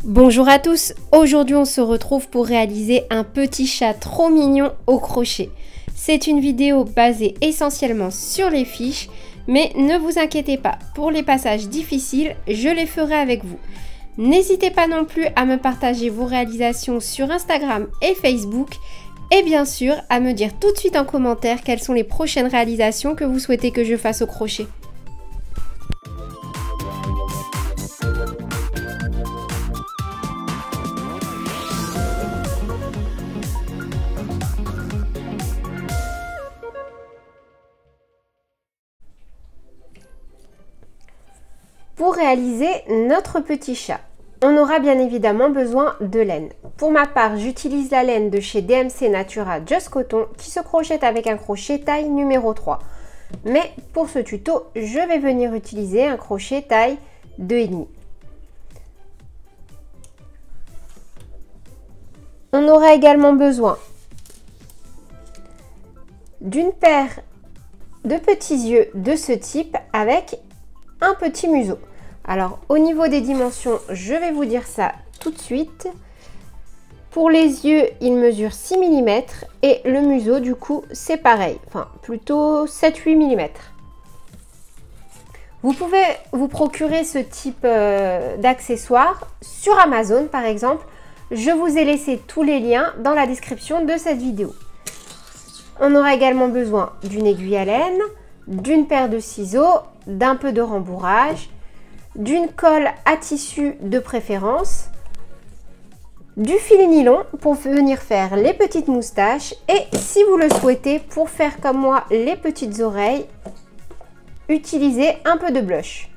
Bonjour à tous, aujourd'hui on se retrouve pour réaliser un petit chat trop mignon au crochet. C'est une vidéo basée essentiellement sur les fiches, mais ne vous inquiétez pas, pour les passages difficiles, je les ferai avec vous. N'hésitez pas non plus à me partager vos réalisations sur Instagram et Facebook, et bien sûr à me dire tout de suite en commentaire quelles sont les prochaines réalisations que vous souhaitez que je fasse au crochet. Pour réaliser notre petit chat, on aura bien évidemment besoin de laine. Pour ma part, j'utilise la laine de chez DMC Natura Just Cotton qui se crochette avec un crochet taille numéro 3. Mais pour ce tuto, je vais venir utiliser un crochet taille 2,5. On aura également besoin d'une paire de petits yeux de ce type avec un petit museau. Alors au niveau des dimensions, je vais vous dire ça tout de suite. Pour les yeux, il mesure 6 mm et le museau du coup c'est pareil, enfin plutôt 7-8 mm. Vous pouvez vous procurer ce type d'accessoires sur Amazon par exemple. Je vous ai laissé tous les liens dans la description de cette vidéo. On aura également besoin d'une aiguille à laine, d'une paire de ciseaux, d'un peu de rembourrage, d'une colle à tissu de préférence, du fil nylon pour venir faire les petites moustaches et si vous le souhaitez pour faire comme moi les petites oreilles, utilisez un peu de blush.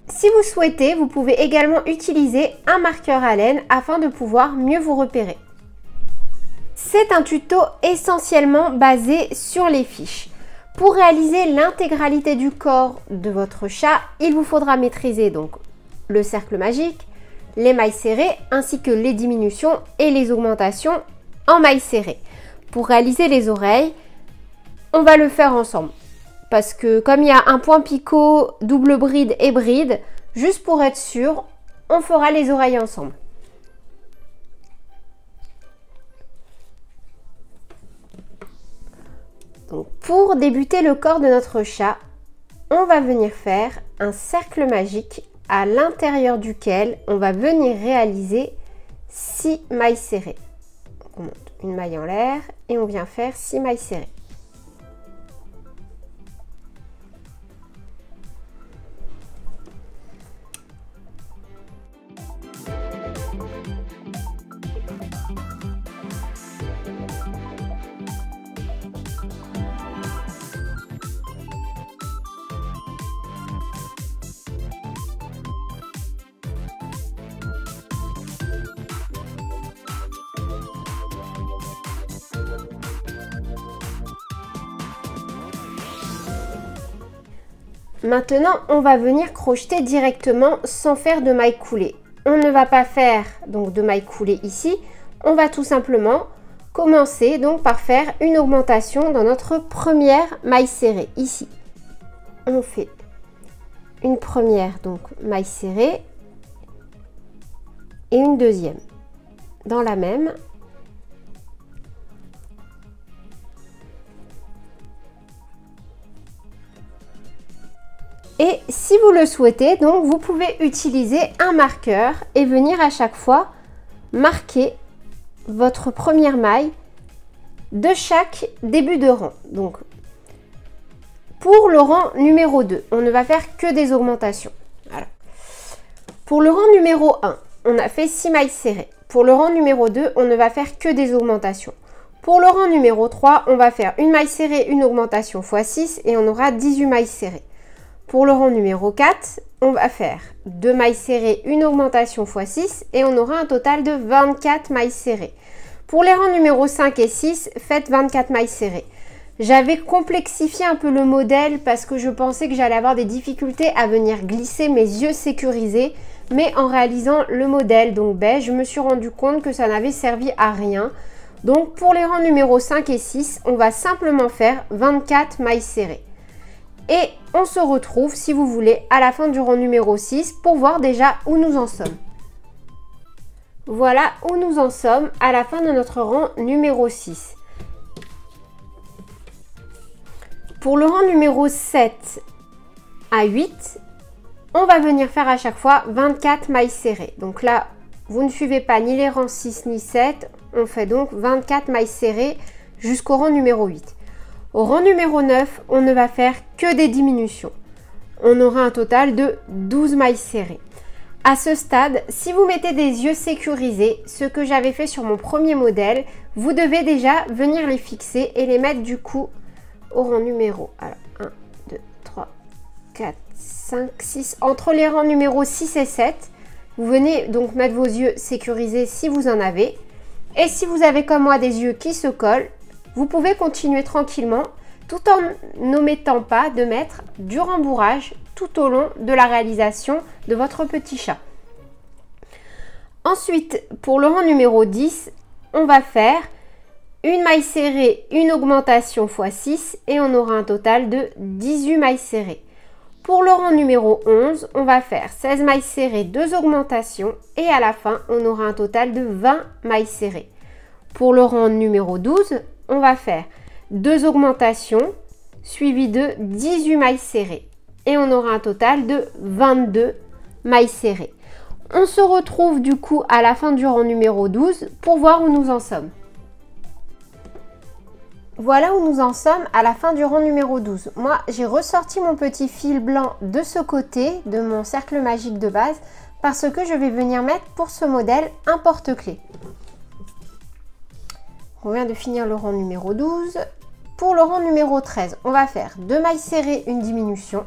Si vous souhaitez, vous pouvez également utiliser un marqueur à laine afin de pouvoir mieux vous repérer. C'est un tuto essentiellement basé sur les fiches. Pour réaliser l'intégralité du corps de votre chat, il vous faudra maîtriser donc le cercle magique, les mailles serrées ainsi que les diminutions et les augmentations en mailles serrées. Pour réaliser les oreilles, on va le faire ensemble parce que comme il y a un point picot, double bride et bride, juste pour être sûr, on fera les oreilles ensemble. Donc, pour débuter le corps de notre chat, on va venir faire un cercle magique à l'intérieur duquel on va venir réaliser 6 mailles serrées. Donc, on monte une maille en l'air et on vient faire 6 mailles serrées. Maintenant, on va venir crocheter directement sans faire de mailles coulées. On ne va pas faire donc de mailles coulées ici. On va tout simplement commencer donc par faire une augmentation dans notre première maille serrée ici. On fait une première donc maille serrée et une deuxième dans la même. Et si vous le souhaitez, donc vous pouvez utiliser un marqueur et venir à chaque fois marquer votre première maille de chaque début de rang. Donc pour le rang numéro 2, on ne va faire que des augmentations. Voilà. Pour le rang numéro 1, on a fait 6 mailles serrées. Pour le rang numéro 2, on ne va faire que des augmentations. Pour le rang numéro 3, on va faire une maille serrée, une augmentation x 6 et on aura 18 mailles serrées. Pour le rang numéro 4, on va faire 2 mailles serrées, une augmentation x 6 et on aura un total de 24 mailles serrées. Pour les rangs numéro 5 et 6, faites 24 mailles serrées. J'avais complexifié un peu le modèle parce que je pensais que j'allais avoir des difficultés à venir glisser mes yeux sécurisés. Mais en réalisant le modèle donc beige, je me suis rendu compte que ça n'avait servi à rien. Donc pour les rangs numéro 5 et 6, on va simplement faire 24 mailles serrées. Et on se retrouve, si vous voulez, à la fin du rang numéro 6 pour voir déjà où nous en sommes. Voilà où nous en sommes à la fin de notre rang numéro 6. Pour le rang numéro 7 à 8, on va venir faire à chaque fois 24 mailles serrées. Donc là, vous ne suivez pas ni les rangs 6 ni 7. On fait donc 24 mailles serrées jusqu'au rang numéro 8. Au rang numéro 9, on ne va faire que des diminutions. On aura un total de 12 mailles serrées. À ce stade, si vous mettez des yeux sécurisés, ce que j'avais fait sur mon premier modèle, vous devez déjà venir les fixer et les mettre du coup au rang numéro 1, 2, 3, 4, 5, 6. Entre les rangs numéro 6 et 7, vous venez donc mettre vos yeux sécurisés si vous en avez. Et si vous avez comme moi des yeux qui se collent, vous pouvez continuer tranquillement tout en n'omettant pas de mettre du rembourrage tout au long de la réalisation de votre petit chat. Ensuite, pour le rang numéro 10, on va faire une maille serrée, une augmentation x 6 et on aura un total de 18 mailles serrées. Pour le rang numéro 11, on va faire 16 mailles serrées, 2 augmentations et à la fin, on aura un total de 20 mailles serrées. Pour le rang numéro 12, on va faire 2 augmentations suivies de 18 mailles serrées et on aura un total de 22 mailles serrées. On se retrouve du coup à la fin du rang numéro 12 pour voir où nous en sommes. Voilà où nous en sommes à la fin du rang numéro 12. Moi, j'ai ressorti mon petit fil blanc de ce côté de mon cercle magique de base parce que je vais venir mettre pour ce modèle un porte-clés. On vient de finir le rang numéro 12. Pour le rang numéro 13, on va faire 2 mailles serrées, une diminution,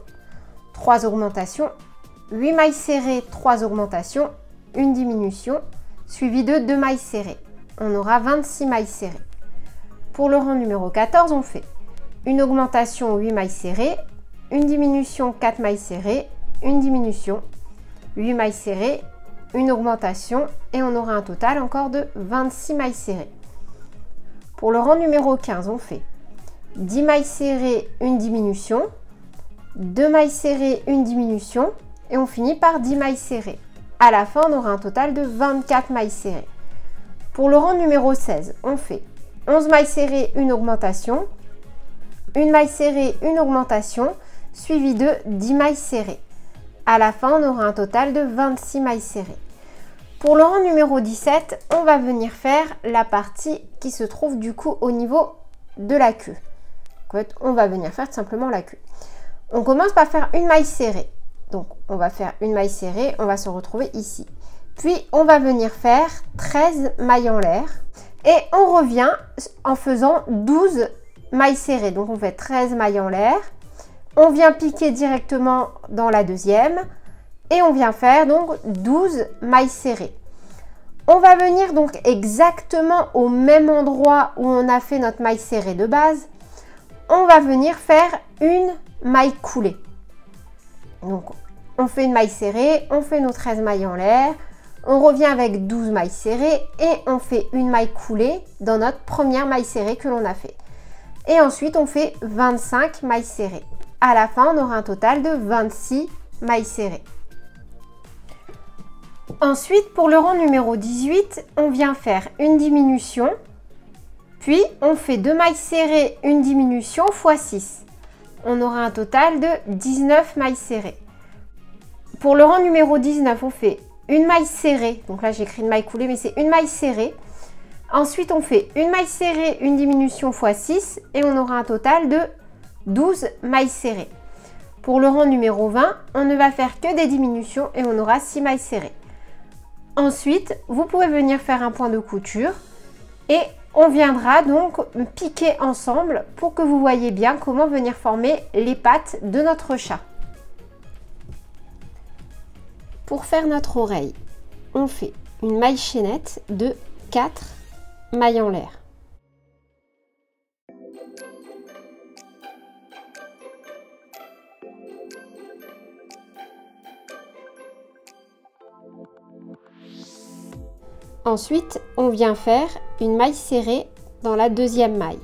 3 augmentations, 8 mailles serrées, 3 augmentations, une diminution, suivi de 2 mailles serrées. On aura 26 mailles serrées. Pour le rang numéro 14, on fait une augmentation, 8 mailles serrées, une diminution, 4 mailles serrées, une diminution, 8 mailles serrées, une augmentation et on aura un total encore de 26 mailles serrées. Pour le rang numéro 15, on fait 10 mailles serrées, une diminution, 2 mailles serrées, une diminution et on finit par 10 mailles serrées. À la fin, on aura un total de 24 mailles serrées. Pour le rang numéro 16, on fait 11 mailles serrées, une augmentation, une maille serrée, une augmentation, suivi de 10 mailles serrées. À la fin, on aura un total de 26 mailles serrées. Pour le rang numéro 17, on va venir faire la partie qui se trouve du coup au niveau de la queue. En fait, on va venir faire tout simplement la queue. On commence par faire une maille serrée. Donc, on va faire une maille serrée, on va se retrouver ici. Puis, on va venir faire 13 mailles en l'air. Et on revient en faisant 12 mailles serrées. Donc, on fait 13 mailles en l'air. On vient piquer directement dans la deuxième. Et on vient faire donc 12 mailles serrées. On va venir donc exactement au même endroit où on a fait notre maille serrée de base. On va venir faire une maille coulée. Donc, on fait une maille serrée, on fait nos 13 mailles en l'air. On revient avec 12 mailles serrées et on fait une maille coulée dans notre première maille serrée que l'on a fait. Et ensuite, on fait 25 mailles serrées. À la fin, on aura un total de 26 mailles serrées. Ensuite, pour le rang numéro 18, on vient faire une diminution. Puis, on fait 2 mailles serrées, une diminution x 6. On aura un total de 19 mailles serrées. Pour le rang numéro 19, on fait une maille serrée, donc là j'écris une maille coulée, mais c'est une maille serrée. Ensuite, on fait une maille serrée, une diminution x 6 et on aura un total de 12 mailles serrées. Pour le rang numéro 20, on ne va faire que des diminutions et on aura 6 mailles serrées. Ensuite, vous pouvez venir faire un point de couture et on viendra donc piquer ensemble pour que vous voyez bien comment venir former les pattes de notre chat. Pour faire notre oreille, on fait une maille chaînette de 4 mailles en l'air. Ensuite, on vient faire une maille serrée dans la deuxième maille.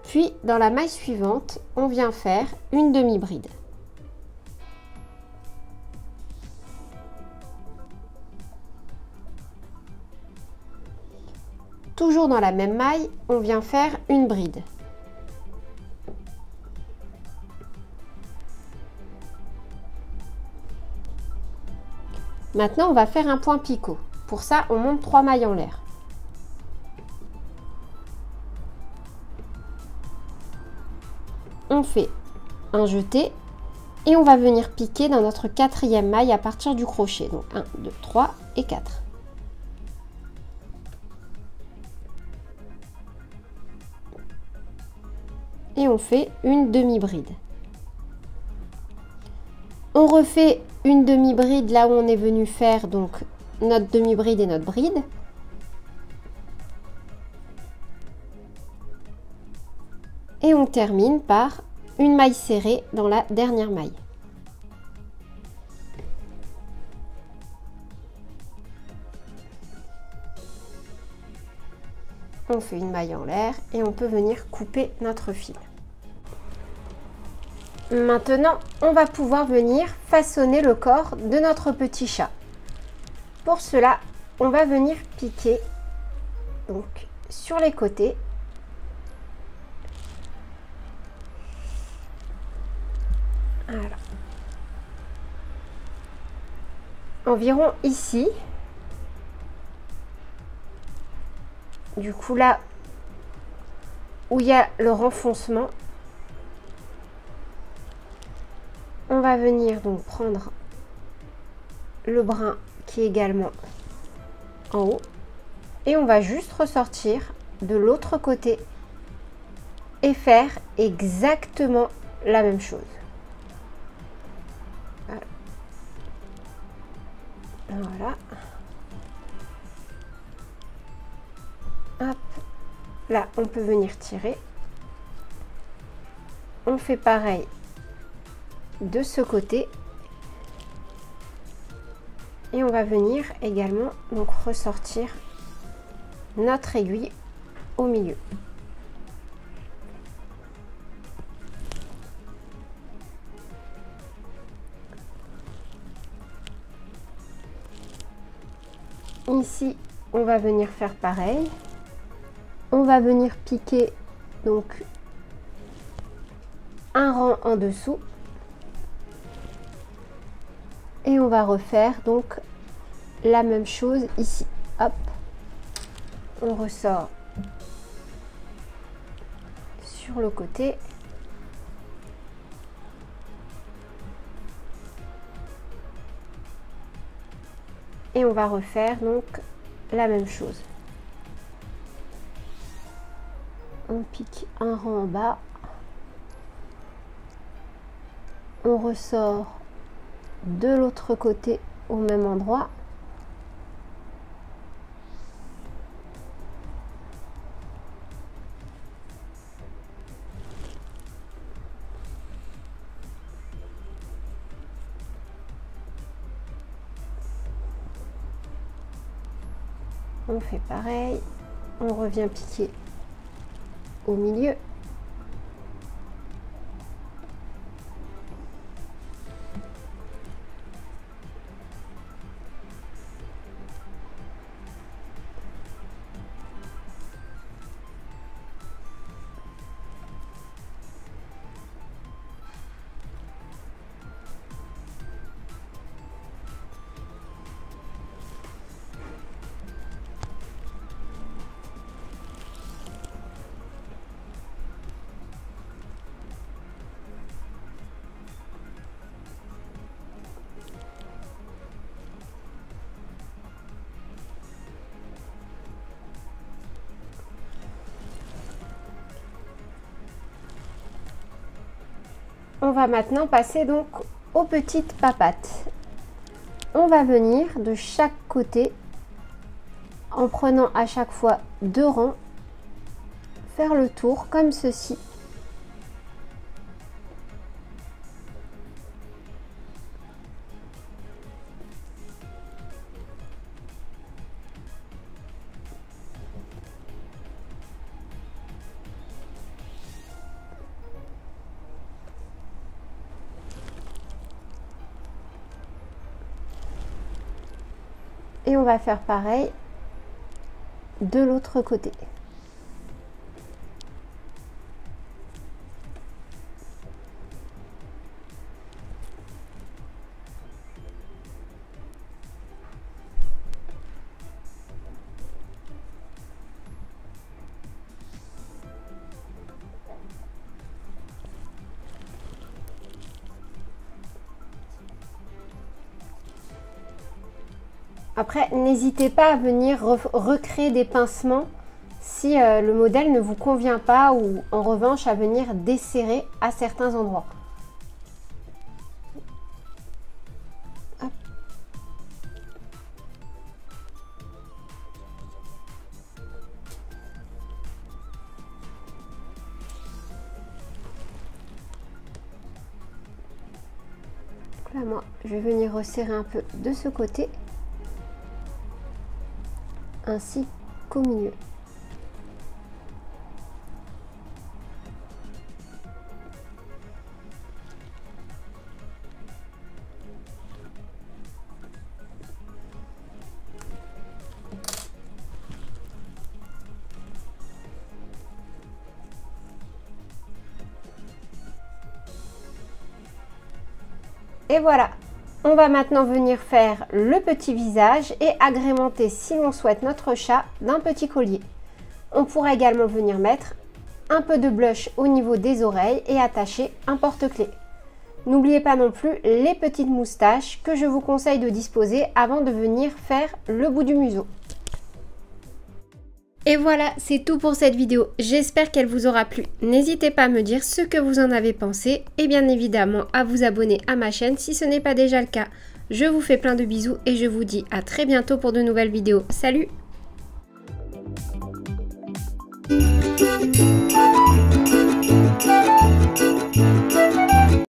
Puis, dans la maille suivante, on vient faire une demi-bride. toujours dans la même maille, on vient faire une bride. Maintenant, on va faire un point picot. Pour ça, on monte 3 mailles en l'air. On fait un jeté et on va venir piquer dans notre 4e maille à partir du crochet. Donc 1, 2, 3 et 4. Et on fait une demi-bride. On refait une demi-bride là où on est venu faire donc notre demi-bride et notre bride. Et on termine par une maille serrée dans la dernière maille. On fait une maille en l'air et on peut venir couper notre fil. Maintenant, on va pouvoir venir façonner le corps de notre petit chat. Pour cela, on va venir piquer donc sur les côtés. Voilà. Environ ici. Du coup, là où il y a le renfoncement, on va venir donc prendre le brin qui est également en haut et on va juste ressortir de l'autre côté et faire exactement la même chose. Voilà. Hop. Là, on peut venir tirer. On fait pareil de ce côté. Et on va venir également donc ressortir notre aiguille au milieu. Ici, on va venir faire pareil. On va venir piquer donc un rang en dessous. Et on va refaire donc la même chose ici. Hop, on ressort sur le côté. Et on va refaire donc la même chose. On pique un rang en bas. On ressort de l'autre côté au même endroit. On fait pareil, on revient piquer au milieu. On va maintenant passer donc aux petites papates. On va venir de chaque côté en prenant à chaque fois 2 rangs, faire le tour comme ceci. Et on va faire pareil de l'autre côté. Après, n'hésitez pas à venir recréer des pincements si le modèle ne vous convient pas ou en revanche à venir desserrer à certains endroits. Hop. Donc là, moi, je vais venir resserrer un peu de ce côté, ainsi qu'au milieu. Et voilà, on va maintenant venir faire le petit visage et agrémenter, si l'on souhaite, notre chat d'un petit collier. On pourra également venir mettre un peu de blush au niveau des oreilles et attacher un porte-clés. N'oubliez pas non plus les petites moustaches que je vous conseille de disposer avant de venir faire le bout du museau. Et voilà, c'est tout pour cette vidéo. J'espère qu'elle vous aura plu. N'hésitez pas à me dire ce que vous en avez pensé et bien évidemment à vous abonner à ma chaîne si ce n'est pas déjà le cas. Je vous fais plein de bisous et je vous dis à très bientôt pour de nouvelles vidéos. Salut!